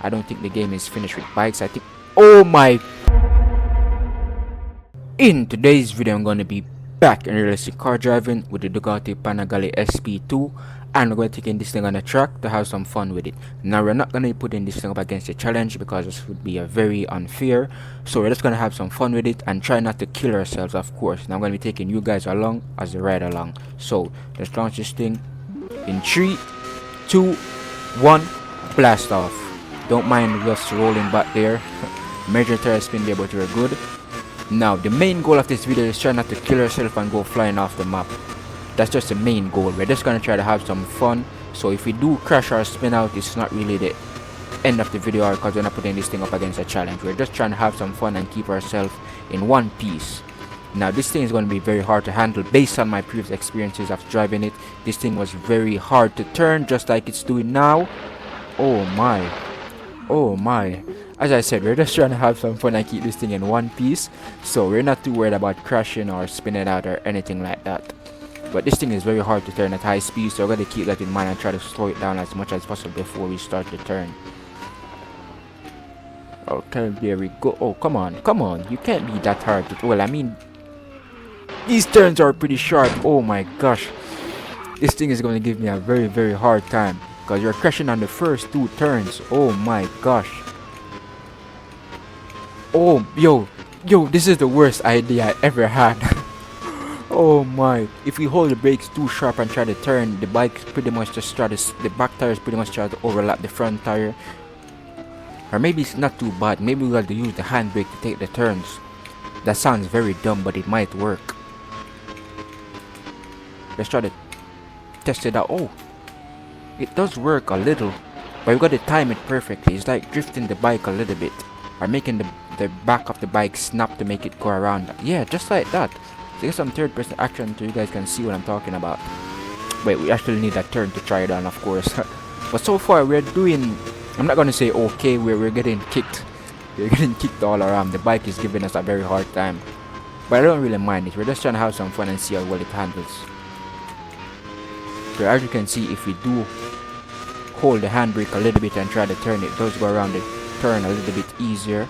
I don't think the game is finished with bikes. I think, oh my, in today's video I'm going to be back in realistic car driving with the Ducati Panigale SP2, and we're going to be taking this thing on a track to have some fun with it. Now we're not going to be putting this thing up against a challenge because this would be a very unfair, so we're just going to have some fun with it and try not to kill ourselves, of course. Now I'm going to be taking you guys along as the ride along. So let's launch this thing in 3, 2, 1, blast off. Don't mind just rolling back there. Major tire spin there, but we're good. Now the main goal of this video is try not to kill yourself and go flying off the map. That's just the main goal. We're just gonna try to have some fun. So if we do crash or spin out, it's not really the end of the video because we're not putting this thing up against a challenge. We're just trying to have some fun and keep ourselves in one piece. Now this thing is going to be very hard to handle based on my previous experiences of driving it. This thing was very hard to turn, just like it's doing now. Oh my, oh my. As I said, we're just trying to have some fun and keep this thing in one piece, so we're not too worried about crashing or spinning out or anything like that. But this thing is very hard to turn at high speed, so we're going to keep that in mind and try to slow it down as much as possible before we start the turn. Okay, there we go. Oh, come on, come on, you can't be that hard to, well, I mean, these turns are pretty sharp. Oh my gosh, this thing is going to give me a very hard time because you're crashing on the first 2 turns. Oh my gosh. Oh, yo, this is the worst idea I ever had. Oh my, if we hold the brakes too sharp and try to turn, the bike pretty much just try to, the back tires pretty much try to overlap the front tire. Or maybe it's not too bad, maybe we have to use the handbrake to take the turns. That sounds very dumb, but it might work. Let's try to test it out. Oh, it does work a little, but we got to time it perfectly. It's like drifting the bike a little bit, or making the back of the bike snap to make it go around. Yeah, just like that. So get some third person action so you guys can see what I'm talking about. Wait, we actually need that turn to try it on, of course. But so far we're doing, I'm not gonna say okay, we're getting kicked. We're getting kicked all around. The bike is giving us a very hard time, but I don't really mind it. We're just trying to have some fun and see how well it handles. So as you can see, if we do hold the handbrake a little bit and try to turn, it does go around the turn a little bit easier,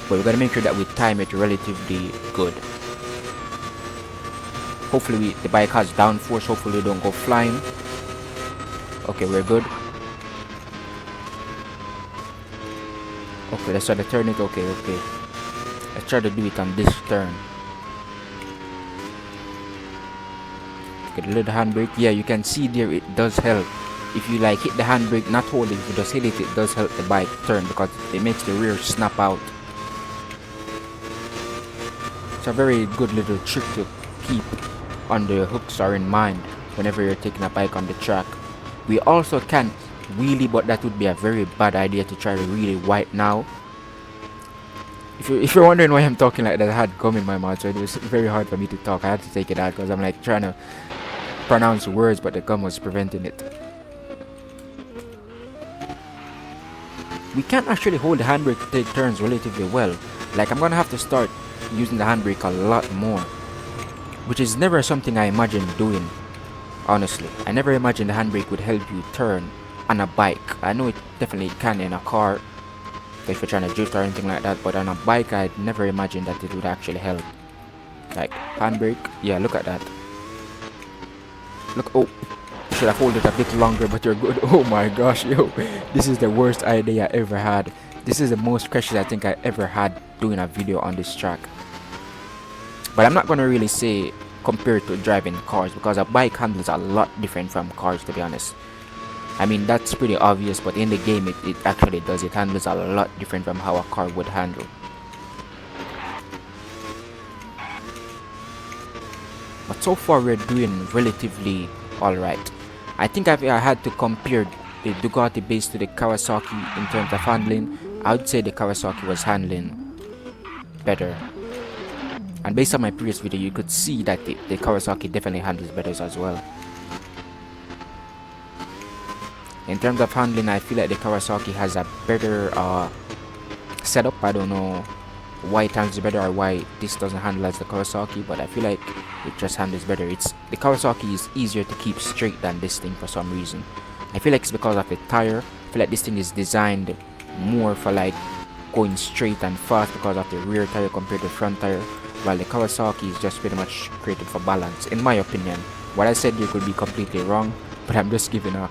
but we gotta make sure that we time it relatively good. Hopefully the bike has downforce, hopefully we don't go flying. Okay, we're good. Okay, let's try to turn it. Okay, let's try to do it on this turn. Get a little handbrake. Yeah, you can see there it does help. If you like hit the handbrake, not hold it, if you just hit it, it does help the bike turn because it makes the rear snap out. It's a very good little trick to keep on the hooks or in mind whenever you're taking a bike on the track. We also can wheelie, but that would be a very bad idea to try to wheelie right now. If you're wondering why I'm talking like that, I had gum in my mouth, so it was very hard for me to talk. I had to take it out because I'm like trying to pronounce words, but the gum was preventing it. We can't actually hold the handbrake to take turns relatively well. Like, I'm gonna have to start using the handbrake a lot more, which is never something I imagined doing. Honestly, I never imagined the handbrake would help you turn on a bike. I know it definitely can in a car if you're trying to drift or anything like that, but on a bike I'd never imagined that it would actually help. Like, handbrake, yeah, look at that. Look, oh, should have hold it a bit longer, but you're good. Oh my gosh, yo, this is the worst idea I ever had. This is the most crashes I think I ever had doing a video on this track. But I'm not gonna really say compared to driving cars, because a bike handles a lot different from cars, to be honest. I mean, that's pretty obvious, but in the game it actually does. It handles a lot different from how a car would handle. But so far we're doing relatively alright. I think if I had to compare the Ducati base to the Kawasaki in terms of handling, I would say the Kawasaki was handling better. And based on my previous video, you could see that the Kawasaki definitely handles better as well. In terms of handling, I feel like the Kawasaki has a better setup. I don't know why it handles better or why this doesn't handle as the Kawasaki, but I feel like it just handles better. The Kawasaki is easier to keep straight than this thing for some reason. I feel like it's because of the tire. I feel like this thing is designed more for like going straight and fast because of the rear tire compared to the front tire, while the Kawasaki is just pretty much created for balance, in my opinion. What I said here could be completely wrong, but I'm just giving a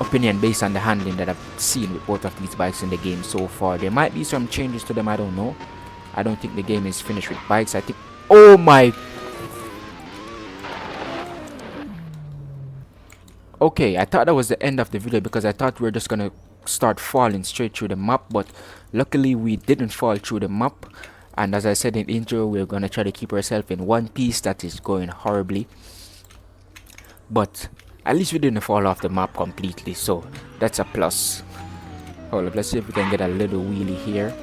opinion based on the handling that I've seen with both of these bikes in the game so far. There might be some changes to them, I don't know. I don't think the game is finished with bikes. I think, oh my, okay, I thought that was the end of the video because I thought we were just gonna start falling straight through the map, but luckily we didn't fall through the map. And as I said in the intro, we're gonna try to keep ourselves in one piece. That is going horribly, but at least we didn't fall off the map completely, so that's a plus. Hold up, let's see if we can get a little wheelie here.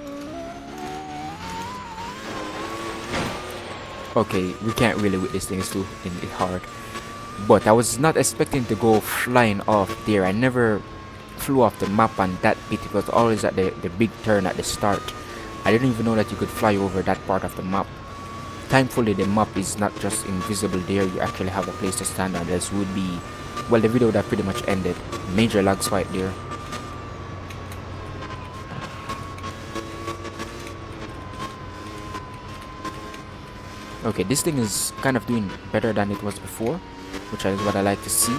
Okay, we can't really with this thing, it's too hard. But I was not expecting to go flying off there. I never flew off the map on that bit. It was always at the big turn at the start. I didn't even know that you could fly over that part of the map. Thankfully the map is not just invisible there, you actually have a place to stand on. This would be, well, the video would have pretty much ended. Major lag spike there. Okay, this thing is kind of doing better than it was before, which is what I like to see.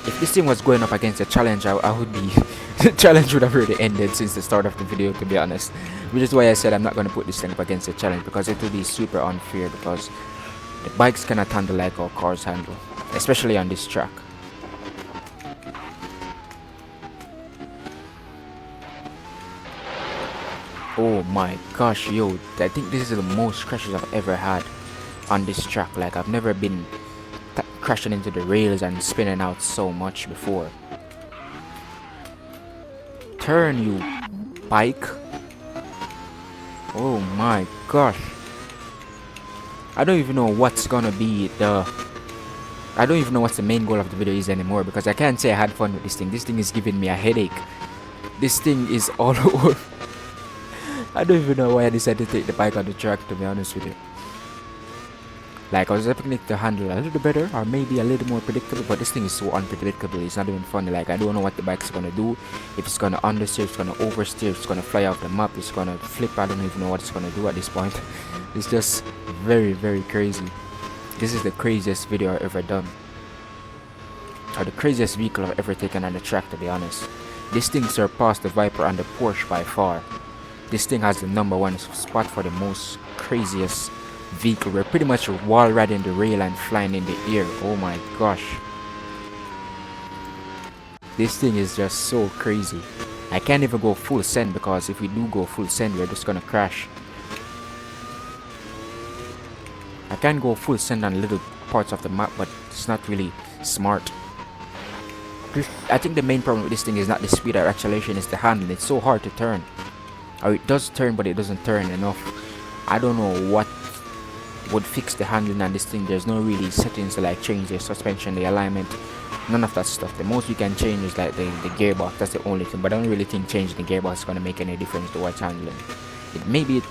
If this thing was going up against a challenge, I would be the challenge would have already ended since the start of the video, to be honest. Which is why I said I'm not going to put this thing up against a challenge, because it will be super unfair, because the bikes cannot handle like our cars handle, especially on this track. Oh my gosh, yo, I think this is the most crashes I've ever had on this track. Like, I've never been crashing into the rails and spinning out so much before. Turn, you bike. Oh my gosh. I don't even know what's gonna be I don't even know what the main goal of the video is anymore, because I can't say I had fun with this thing. This thing is giving me a headache. This thing is all over. I don't even know why I decided to take the bike on the track, to be honest with you. Like, I was expecting it to handle a little better, or maybe a little more predictable, but this thing is so unpredictable, it's not even funny. Like, I don't know what the bike's gonna do. If it's gonna understeer, if it's gonna oversteer, if it's gonna fly off the map, if it's gonna flip, I don't even know what it's gonna do at this point. It's just very, very crazy. This is the craziest video I've ever done, or the craziest vehicle I've ever taken on the track, to be honest. This thing surpassed the Viper and the Porsche by far. This thing has the #1 spot for the most craziest vehicle. We're pretty much wall riding the rail and flying in the air. Oh my gosh, this thing is just so crazy. I can't even go full send, because if we do go full send, we're just gonna crash. I can go full send on little parts of the map, but it's not really smart. I think the main problem with this thing is not the speed or acceleration, it's the handling. It's so hard to turn, or it does turn but it doesn't turn enough. I don't know what would fix the handling on this thing. There's no really settings to like change the suspension, the alignment, none of that stuff. The most you can change is like the gearbox. That's the only thing, but I don't really think changing the gearbox is going to make any difference to what's handling. Maybe it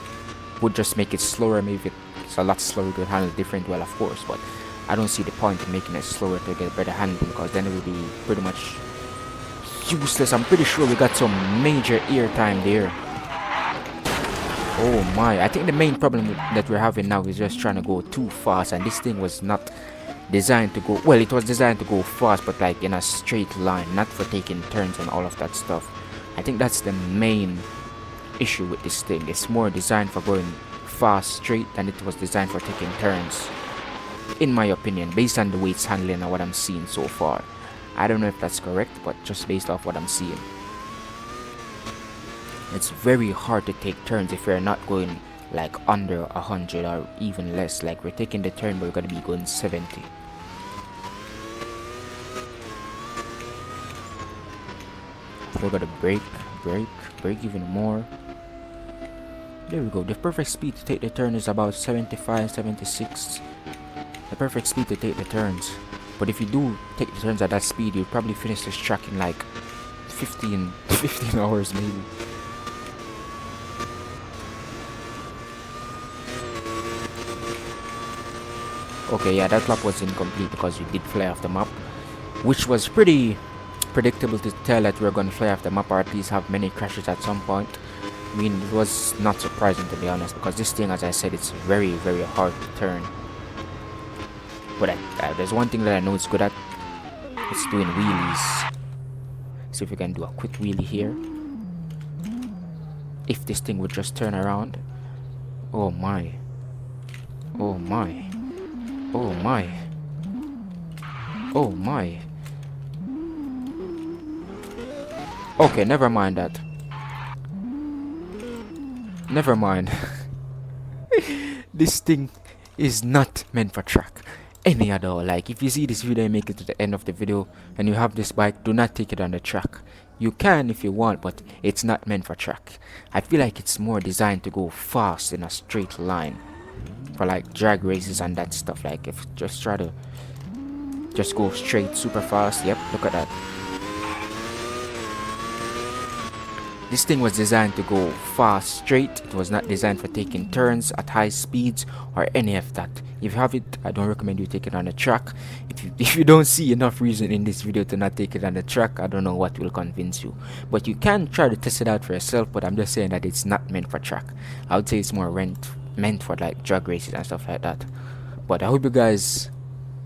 would just make it slower. Maybe it's a lot slower to handle different, well, of course, but I don't see the point in making it slower to get better handling, because then it would be pretty much useless. I'm pretty sure we got some major air time there. Oh my, I think the main problem that we're having now is just trying to go too fast, and this thing was not designed to go, well, it was designed to go fast, but like in a straight line, not for taking turns and all of that stuff. I think that's the main issue with this thing. It's more designed for going fast straight than it was designed for taking turns, in my opinion, based on the way it's handling and what I'm seeing so far. I don't know if that's correct, but just based off what I'm seeing, it's very hard to take turns if we're not going like under 100 or even less. Like, we're taking the turn but we're gonna be going 70. We're gonna brake even more. There we go. The perfect speed to take the turn is about 75, 76. The perfect speed to take the turns. But if you do take the turns at that speed, you'll probably finish this track in like 15 hours maybe. Okay, yeah, that lap was incomplete because we did fly off the map, which was pretty predictable to tell that we're going to fly off the map or at least have many crashes at some point. I mean, it was not surprising to be honest, because this thing, as I said, it's very, very hard to turn. But there's one thing that I know it's good at. It's doing wheelies. See if we can do a quick wheelie here. If this thing would just turn around. Oh my. Oh my. Oh my. Oh my. Okay, never mind that. Never mind. This thing is not meant for track any at all. Like, if you see this video and make it to the end of the video and you have this bike, do not take it on the track. You can if you want, but it's not meant for track. I feel like it's more designed to go fast in a straight line for like drag races and that stuff. Like, if just try to just go straight super fast. Yep, look at that. This thing was designed to go fast straight. It was not designed for taking turns at high speeds or any of that. If you have it, I don't recommend you take it on the track. If you don't see enough reason in this video to not take it on the track, I don't know what will convince you. But you can try to test it out for yourself, but I'm just saying that it's not meant for track. I would say it's more meant for like drag races and stuff like that. But I hope you guys,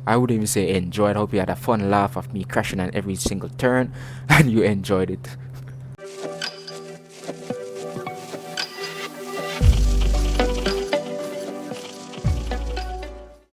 I wouldn't even say enjoyed. I hope you had a fun laugh of me crashing on every single turn and you enjoyed it.